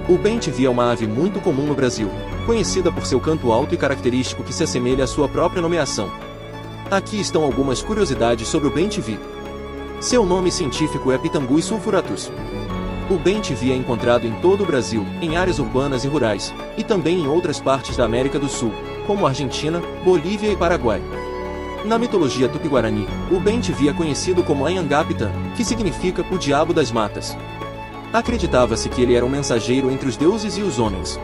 O bem-te-vi é uma ave muito comum no Brasil, conhecida por seu canto alto e característico que se assemelha à sua própria nomeação. Aqui estão algumas curiosidades sobre o bem-te-vi. Seu nome científico é Pitangui sulfuratus. O bem-te-vi é encontrado em todo o Brasil, em áreas urbanas e rurais, e também em outras partes da América do Sul, como Argentina, Bolívia e Paraguai. Na mitologia tupi-guarani, o bem-te-vi é conhecido como Anhangá-Pitã, que significa o diabo das matas. Acreditava-se que ele era um mensageiro entre os deuses e os homens.